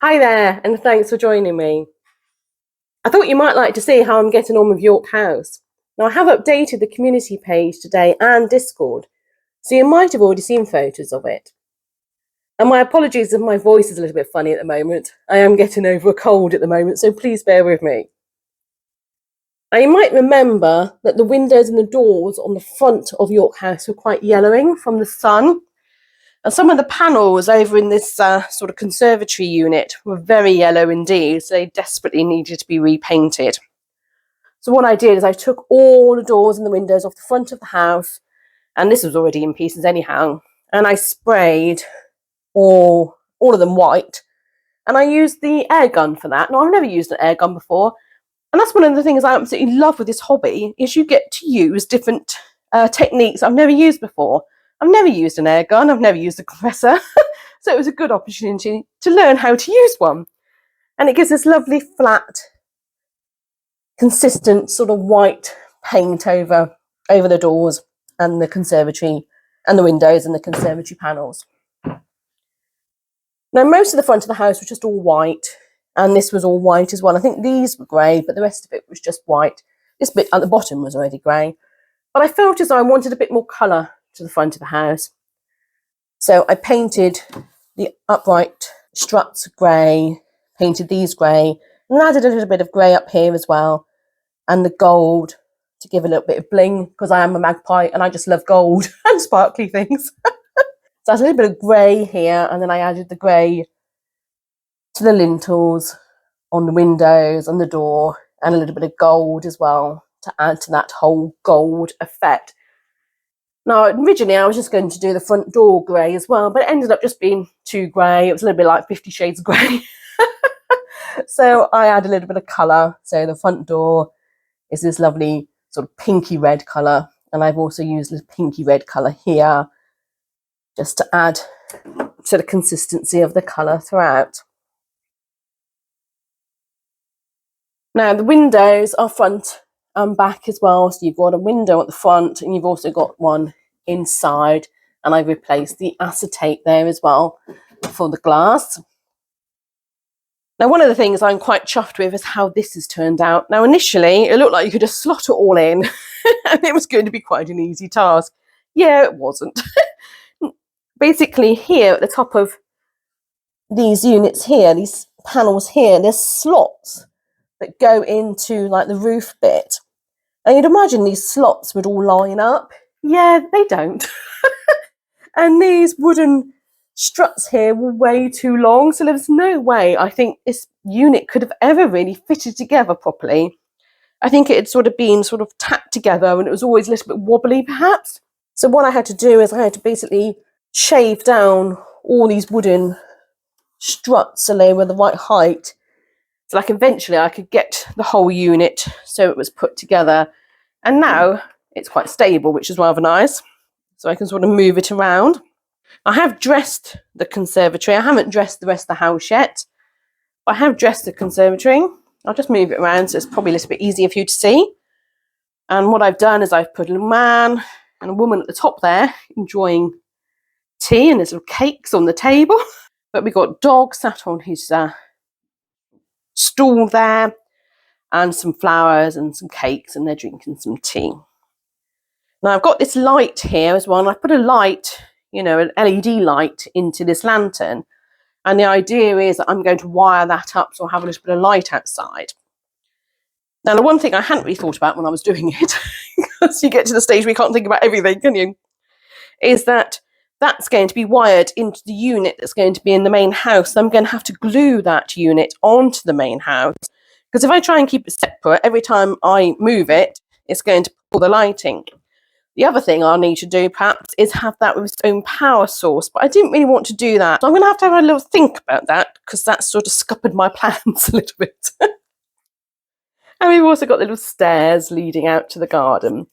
Hi there, and thanks for joining me. I thought you might like to see how I'm getting on with Yorke House. Now, I have updated the community page today and Discord, so you might have already seen photos of it. And my apologies if my voice is a little bit funny at the moment. I am getting over a cold at the moment, so please bear with me. Now, you might remember that the windows and the doors on the front of Yorke House were quite yellowing from the sun. And some of the panels over in this sort of conservatory unit were very yellow indeed, so they desperately needed to be repainted. So what I did is I took all the doors and the windows off the front of the house, and this was already in pieces anyhow, and I sprayed all of them white, and I used the air gun for that. Now, I've never used an air gun before, and that's one of the things I absolutely love with this hobby, is you get to use different techniques I've never used before. I've never used an air gun, I've never used a compressor, so it was a good opportunity to learn how to use one. And it gives this lovely flat, consistent sort of white paint over the doors and the conservatory and the windows and the conservatory panels. Now, most of the front of the house was just all white, and this was all white as well. I think these were grey, but the rest of it was just white. This bit at the bottom was already grey. But I felt as though I wanted a bit more colour to the front of the house. So I painted the upright struts grey, painted these grey, and added a little bit of grey up here as well, and the gold to give a little bit of bling, because I am a magpie and I just love gold and sparkly things. So I had a little bit of grey here, and then I added the grey to the lintels on the windows and the door, and a little bit of gold as well to add to that whole gold effect. Now, originally I was just going to do the front door grey as well, but it ended up just being too grey. It was a little bit like 50 Shades of Grey. So I add a little bit of colour. So the front door is this lovely sort of pinky red colour, and I've also used this pinky red colour here just to add to the consistency of the colour throughout. Now, the windows are front and back as well, so you've got a window at the front and you've also got one inside, and I've replaced the acetate there as well for the glass. Now, one of the things I'm quite chuffed with is how this has turned out. Now, initially it looked like you could just slot it all in and it was going to be quite an easy task. Yeah, it wasn't. Basically, here at the top of these units here, these panels here, there's slots that go into like the roof bit. And you'd imagine these slots would all line up. Yeah, they don't. And these wooden struts here were way too long, so there's no way I think this unit could have ever really fitted together properly. I think it had sort of been sort of tacked together and it was always a little bit wobbly perhaps. So what I had to do is I had to basically shave down all these wooden struts so they were the right height. So like eventually I could get the whole unit so it was put together, and now it's quite stable, which is rather nice. So I can sort of move it around. I have dressed the conservatory. I haven't dressed the rest of the house yet, but I have dressed the conservatory. I'll just move it around so it's probably a little bit easier for you to see. And what I've done is I've put a little man and a woman at the top there enjoying tea, and there's little cakes on the table. But we've got dog sat on his stool there, and some flowers and some cakes, and they're drinking some tea. Now I've got this light here as well, and I put a light, an LED light into this lantern, and the idea is that I'm going to wire that up so I'll have a little bit of light outside. Now, the one thing I hadn't really thought about when I was doing it, because you get to the stage where you can't think about everything, can you, is that that's going to be wired into the unit that's going to be in the main house. So I'm going to have to glue that unit onto the main house, because if I try and keep it separate, every time I move it, it's going to pull the lighting. The other thing I'll need to do perhaps is have that with its own power source, but I didn't really want to do that. So I'm going to have a little think about that, because that's sort of scuppered my plans a little bit. And we've also got little stairs leading out to the garden.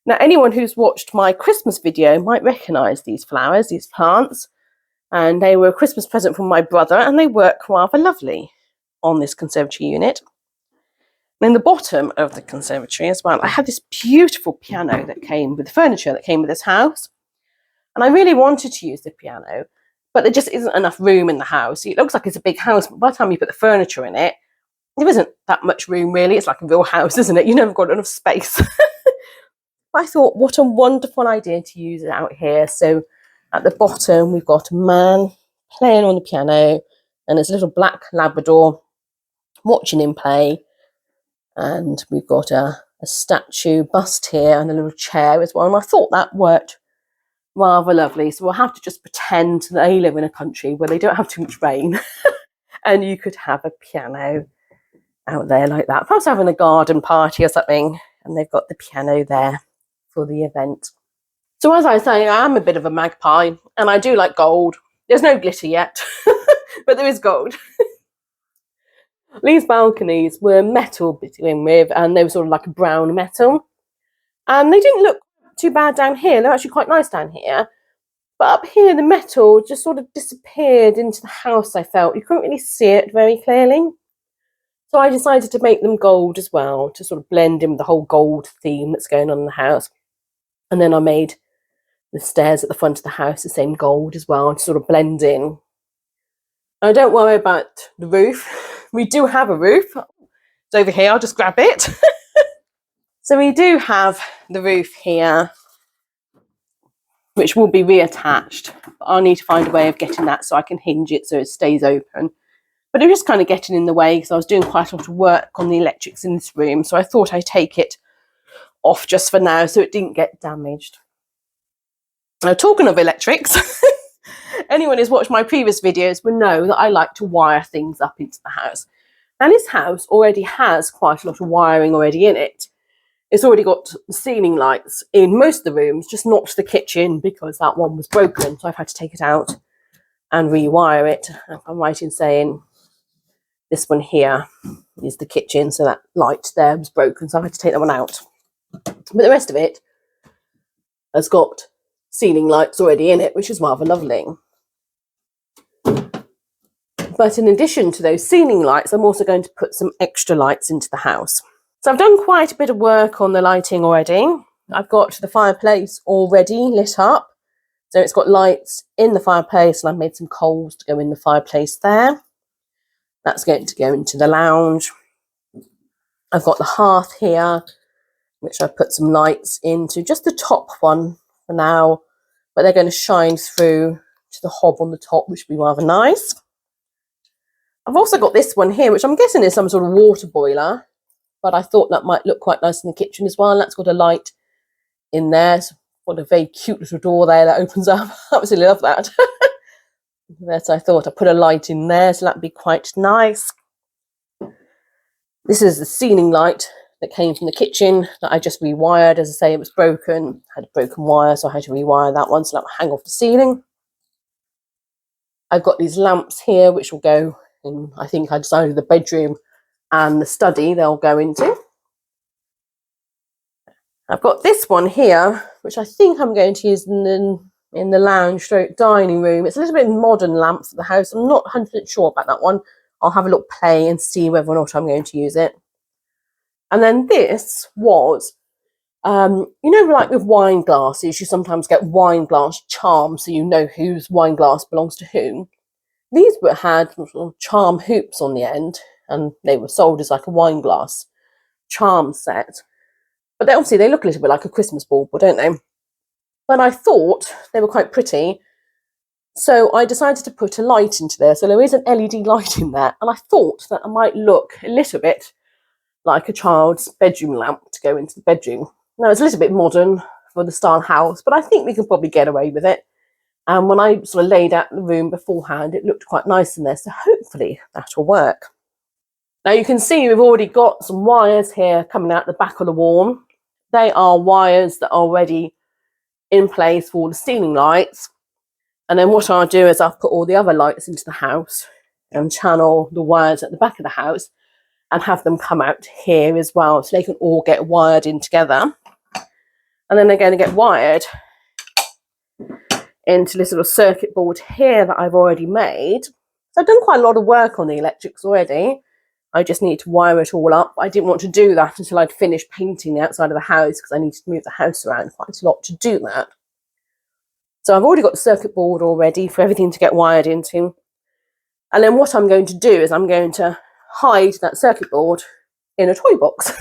Now, anyone who's watched my Christmas video might recognise these flowers, these plants, and they were a Christmas present from my brother, and they work rather lovely on this conservatory unit. And in the bottom of the conservatory as well, I had this beautiful piano that came with the furniture that came with this house. And I really wanted to use the piano, but there just isn't enough room in the house. It looks like it's a big house, but by the time you put the furniture in it, there isn't that much room really. It's like a real house, isn't it? You never got enough space. I thought, what a wonderful idea to use it out here. So at the bottom, we've got a man playing on the piano, and there's a little black Labrador watching him play. And we've got a statue bust here and a little chair as well. And I thought that worked rather lovely. So we'll have to just pretend that they live in a country where they don't have too much rain. And you could have a piano out there like that. Perhaps having a garden party or something. And they've got the piano there for the event. So as I say, I am a bit of a magpie, and I do like gold. There's no glitter yet, but there is gold. These balconies were metal to begin with, and they were sort of like a brown metal. And they didn't look too bad down here. They're actually quite nice down here. But up here, the metal just sort of disappeared into the house, I felt. You couldn't really see it very clearly. So I decided to make them gold as well, to sort of blend in with the whole gold theme that's going on in the house. And then I made the stairs at the front of the house the same gold as well, to sort of blend in. Now, don't worry about the roof. We do have a roof. It's over here. I'll just grab it. So we do have the roof here, which will be reattached. I'll need to find a way of getting that so I can hinge it so it stays open. But it was just kind of getting in the way because I was doing quite a lot of work on the electrics in this room. So I thought I'd take it off just for now so it didn't get damaged. Now, talking of electrics, anyone who's watched my previous videos will know that I like to wire things up into the house. And this house already has quite a lot of wiring already in it. It's already got ceiling lights in most of the rooms, just not the kitchen because that one was broken. So I've had to take it out and rewire it. I'm right in saying this one here is the kitchen, so that light there was broken, so I've had to take that one out. But the rest of it has got ceiling lights already in it, which is rather lovely. But in addition to those ceiling lights, I'm also going to put some extra lights into the house. So I've done quite a bit of work on the lighting already. I've got the fireplace already lit up. So it's got lights in the fireplace, and I've made some coals to go in the fireplace there. That's going to go into the lounge. I've got the hearth here, which I've put some lights into, just the top one for now, but they're going to shine through to the hob on the top, which will be rather nice. I've also got this one here, which I'm guessing is some sort of water boiler, but I thought that might look quite nice in the kitchen as well, and that's got a light in there. It's got a very cute little door there that opens up. I absolutely love that. So I thought I'd put a light in there, so that'd be quite nice. This is the ceiling light that came from the kitchen that I just rewired. As I say, it was broken, had a broken wire, so I had to rewire that one so that will hang off the ceiling. I've got these lamps here, which will go in, I think I decided the bedroom and the study they'll go into. I've got this one here, which I think I'm going to use in the lounge stroke dining room. It's a little bit modern lamp for the house. I'm not 100% sure about that one. I'll have a look play and see whether or not I'm going to use it. And then this was, you know, like with wine glasses, you sometimes get wine glass charms, so you know whose wine glass belongs to whom. These had sort of charm hoops on the end, and they were sold as like a wine glass charm set. But they obviously, they look a little bit like a Christmas bauble, don't they? But I thought they were quite pretty. So I decided to put a light into there. So there is an LED light in there. And I thought that I might look a little bit like a child's bedroom lamp to go into the bedroom. Now, it's a little bit modern for the style house, but I think we can probably get away with it. And when I sort of laid out the room beforehand, it looked quite nice in there. So hopefully that'll work. Now you can see we've already got some wires here coming out the back of the wall. They are wires that are already in place for the ceiling lights. And then what I'll do is I'll put all the other lights into the house and channel the wires at the back of the house and have them come out here as well, so they can all get wired in together. And then they're going to get wired into this little circuit board here that I've already made. So I've done quite a lot of work on the electrics already. I just need to wire it all up. I didn't want to do that until I'd finished painting the outside of the house because I needed to move the house around quite a lot to do that. So I've already got the circuit board all ready for everything to get wired into. And then what I'm going to do is I'm going to hide that circuit board in a toy box.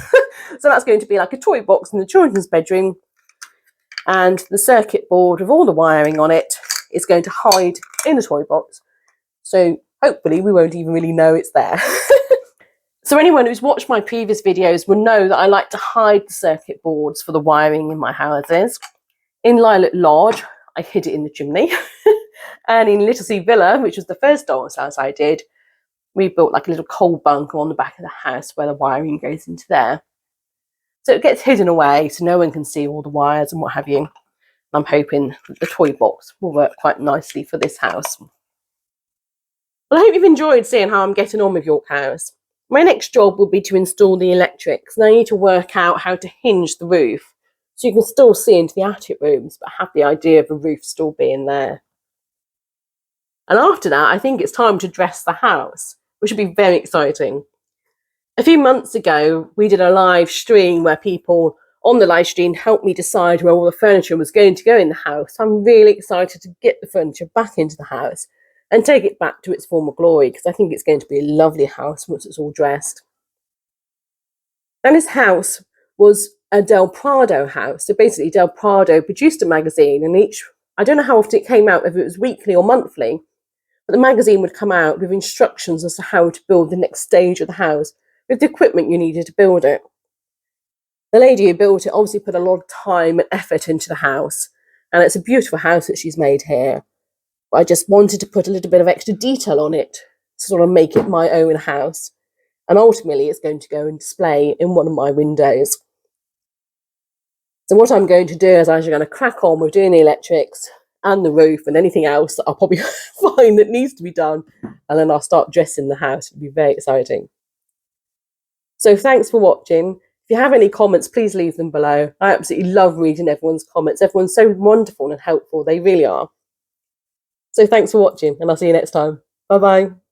So that's going to be like a toy box in the children's bedroom. And the circuit board with all the wiring on it is going to hide in a toy box. So hopefully we won't even really know it's there. So anyone who's watched my previous videos will know that I like to hide the circuit boards for the wiring in my houses. In Lilac Lodge, I hid it in the chimney. And in Littlesea Villa, which was the first Dollshouse I did, we built like a little coal bunker on the back of the house where the wiring goes into there. So it gets hidden away so no one can see all the wires and what have you. I'm hoping the toy box will work quite nicely for this house. Well, I hope you've enjoyed seeing how I'm getting on with Yorke House. My next job will be to install the electrics, and I need to work out how to hinge the roof so you can still see into the attic rooms but have the idea of the roof still being there. And after that, I think it's time to dress the house, which will be very exciting. A few months ago, we did a live stream where people on the live stream helped me decide where all the furniture was going to go in the house. I'm really excited to get the furniture back into the house and take it back to its former glory, because I think it's going to be a lovely house once it's all dressed. And this house was a Del Prado house. So basically Del Prado produced a magazine, and I don't know how often it came out, whether it was weekly or monthly, but the magazine would come out with instructions as to how to build the next stage of the house with the equipment you needed to build it. The lady who built it obviously put a lot of time and effort into the house, and it's a beautiful house that she's made here. But I just wanted to put a little bit of extra detail on it to sort of make it my own house. And ultimately it's going to go and display in one of my windows. So what I'm going to do is I'm going to crack on with doing the electrics and the roof and anything else that I'll probably find that needs to be done. And then I'll start dressing the house. It'll be very exciting. So thanks for watching. If you have any comments, please leave them below. I absolutely love reading everyone's comments. Everyone's so wonderful and helpful. They really are. So thanks for watching, and I'll see you next time. Bye-bye.